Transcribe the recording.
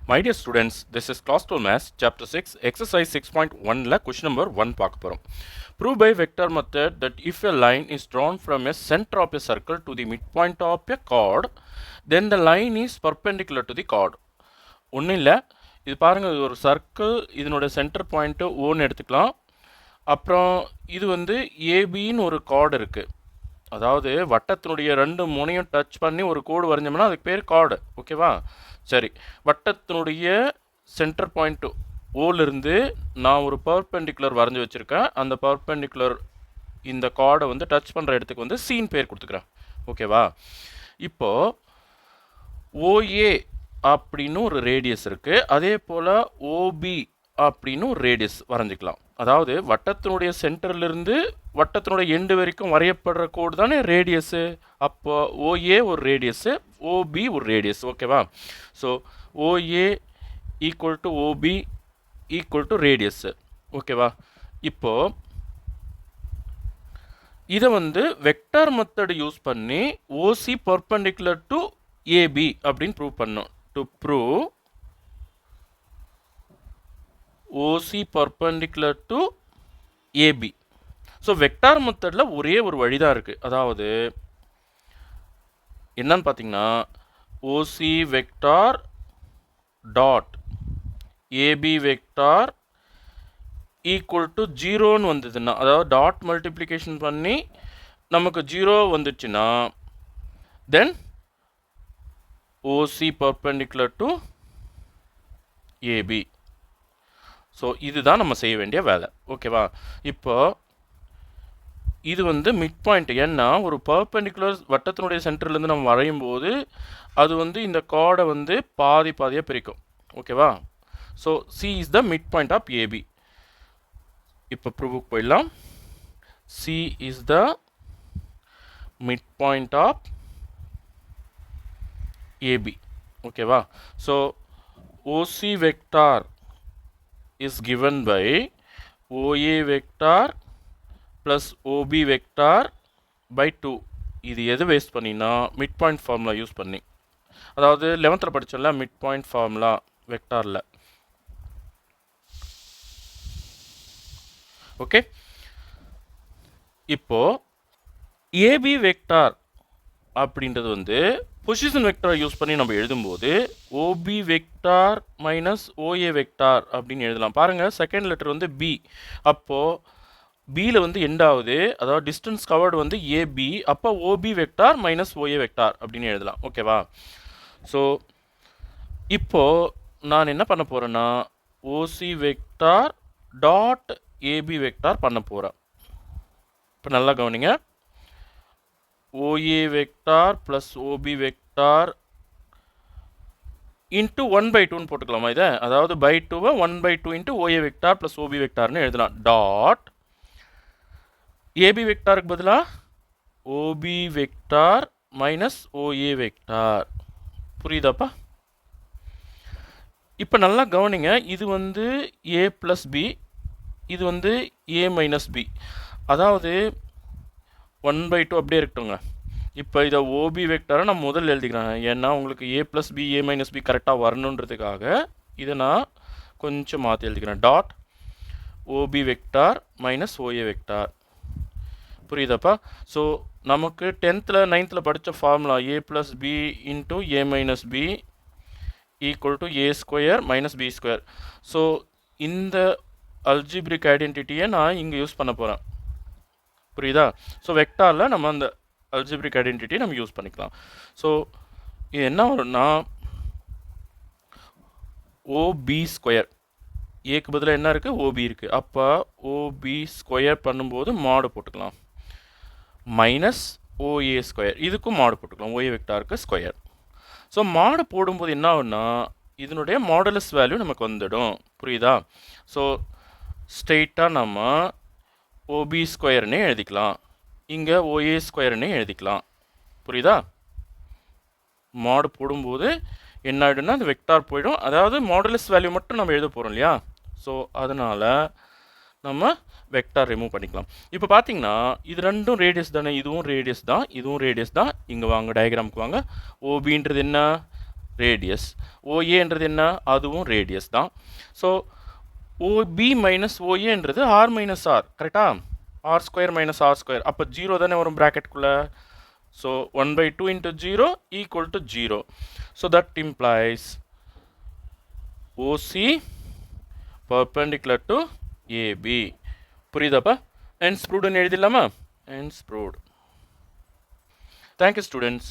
My dear students, this is Class 12 Maths, Chapter 6, Exercise 6.1 question number 1 பார்க்க போறோம். Prove by vector method that if a line is drawn from a center of a circle to the midpoint of a chord, then the line is perpendicular to the chord. ஒன்றும் இல்லை, இது பாருங்கள், இது ஒரு circle, இதனோட centre point ஓன்னு எடுத்துக்கலாம். அப்புறம் இது வந்து ஏபின்னு ஒரு கார்டு இருக்குது. அதாவது வட்டத்தினுடைய ரெண்டு முனையும் டச் பண்ணி ஒரு கோடு வரைஞ்சோம்னா அதுக்கு பேர் கார்டு. ஓகேவா? சரி, வட்டத்தினுடைய சென்டர் பாயிண்ட் ஓலிருந்து நான் ஒரு பர்பெண்டிகுலர் வரைஞ்சி வச்சுருக்கேன். அந்த பர்பெண்டிகுலர் இந்த கார்டை வந்து டச் பண்ணுற இடத்துக்கு வந்து சீன் பேர் கொடுத்துக்கிறேன். ஓகேவா? இப்போது ஓஏ அப்படின்னு ஒரு ரேடியஸ் இருக்குது, அதே போல் ஓபி அப்படின்னு ஒரு ரேடியஸ் வரைஞ்சிக்கலாம். அதாவது வட்டத்தினுடைய சென்டர்லேருந்து வட்டத்தினுடைய எண்டு வரைக்கும் வரையப்படுற கோடு தானே ரேடியஸு. அப்போ ஓஏ ஒரு ரேடியஸு, ஓபி ஒரு ரேடியஸ். ஓகேவா? So OA equal to OB equal to radius. ஓகேவா? இப்போது இதை வந்து வெக்டார் மெத்தட் யூஸ் பண்ணி ஓசி பர்பெண்டிகுலர் டு ஏபி அப்படின்னு ப்ரூவ் பண்ணோம். To prove OC perpendicular to AB. So vector மெத்தடில் ஒரே ஒரு வழி தான் இருக்குது. அதாவது என்னன்னு பார்த்தீங்கன்னா OC vector dot AB vector equal to ஜீரோன்னு வந்ததுன்னா, அதாவது டாட் மல்டிப்ளிகேஷன் பண்ணி நமக்கு ஜீரோ வந்துச்சுன்னா then OC perpendicular to AB. So இதுதான் நம்ம செய்ய வேண்டிய வேலை. ஓகேவா? இப்போ இது வந்து மிட் பாயிண்ட். ஏன்னா ஒரு பர்பெண்டிகுலர் வட்டத்தினுடைய சென்டர்லேருந்து நம்ம வரையும் போது அது வந்து இந்த கார்டை வந்து பாதி பாதியாக பிரிக்கும். ஓகேவா? So C is the mid point of AB. இப்போ ப்ரூவுக்கு போயிடலாம். C is the mid point of AB. ஓகேவா? So OC vector is given by OA vector plus OB vector by 2. இது எது வேஸ்ட் பண்ணினா மிட் பாயிண்ட் ஃபார்முலா யூஸ் பண்ணி, அதாவது 11th படிச்சோம்ல மிட் பாயிண்ட் ஃபார்முலா வெக்டாரில். ஓகே, இப்போ ஏபி வெக்டார் அப்படின்றது வந்து பொசிஷன் வெக்டார் யூஸ் பண்ணி நம்ம எழுதும்போது OB vector minus OA vector அப்படின்னு எழுதலாம். பாருங்கள், செகண்ட் லெட்டர் வந்து பி. அப்போது பியில் வந்து எண்ட் ஆகுது, அதாவது டிஸ்டன்ஸ் கவர்டு வந்து ஏபி. அப்போ OB vector minus OA vector அப்படின்னு எழுதலாம். ஓகேவா? ஸோ இப்போது நான் என்ன பண்ண போகிறேன்னா OC vector dot AB vector பண்ண போகிறேன். இப்போ நல்லா கவனிங்க. OA vector plus OB vector into 1/2ன்னு போட்டுக்கலாமா இதை? அதாவது பை 2வை 1/2 into OA vector plus OB வெக்டார்னு எழுதலாம். டாட் ஏபி வெக்டாருக்கு பதிலாக OB vector minus OA vector. புரியுதாப்பா? இப்போ நல்லா கவனிங்க. இது வந்து ஏ ப்ளஸ் பி, இது வந்து ஏ மைனஸ் பி. அதாவது 1/2 அப்படியே இருக்கட்டுங்க. இப்போ இதை ஓபி வெக்டாரை நான் முதல்ல எழுதிக்கிறேன். ஏன்னா உங்களுக்கு A plus B A minus B கரெக்டாக வரணுன்றதுக்காக இதை நான் கொஞ்சம் மாற்றி எழுதிக்கிறேன். Dot OB vector minus OA vector. புரியுதாப்பா? ஸோ நமக்கு 10th 9th படித்த formula A plus B into A minus B equal to A square minus B square. So இந்த அல்ஜிப்ரிக் ஐடென்டிட்டியை நான் இங்கே யூஸ் பண்ண போகிறேன். புரியுதா? ஸோ வெக்டாரில் நம்ம அந்த அல்ஜிப்ரிக் ஐடென்டிட்டி நம்ம யூஸ் பண்ணிக்கலாம். ஸோ இது என்ன வரும்னா ஓபி ஸ்கொயர், ஏக்கு பதிலாக என்ன இருக்குது? ஓபி இருக்குது. அப்போ ஓபி ஸ்கொயர் பண்ணும்போது மாடு போட்டுக்கலாம். மைனஸ் ஓஏ ஸ்கொயர், இதுக்கும் மாடு போட்டுக்கலாம். OA வெக்டாருக்கு square. ஸோ மாடு போடும்போது என்ன ஆகும்னா இதனுடைய மாடுலஸ் வேல்யூ நமக்கு வந்துடும். புரியுதா? ஸோ ஸ்ட்ரெயிட்டாக நம்ம ஓபி ஸ்கொயர்னே எழுதிக்கலாம், இங்கே ஓஏ ஸ்கொயர்னே எழுதிக்கலாம். புரியுதா? மாடு போடும்போது என்ன ஆகிடும்னா அந்த வெக்டார் போயிடும். அதாவது மாடுலஸ் வேல்யூ மட்டும் நம்ம எழுத போகிறோம் இல்லையா? ஸோ அதனால் நம்ம வெக்டார் ரிமூவ் பண்ணிக்கலாம். இப்போ பார்த்தீங்கன்னா இது ரெண்டும் ரேடியஸ் தானே, இதுவும் ரேடியஸ் தான், இதுவும் ரேடியஸ் தான். இங்கே வாங்க, டயக்ராமுக்கு வாங்க. ஓபின்றது என்ன? ரேடியஸ். ஓஏன்றது என்ன? அதுவும் ரேடியஸ் தான். ஸோ ஓபி மைனஸ் ஓஏன்றது ஆர் மைனஸ் ஆர், கரெக்டா? R square minus R square. அப்போ ஜீரோ தானே வரும் ப்ராக்கெட்குள்ளே. So 1/2 into 0 equal to 0. So that implies OC perpendicular to AB. புரியுதாப்பா? Hence proved ன்னு எழுதிடலாமா? Hence proved. Thank you students.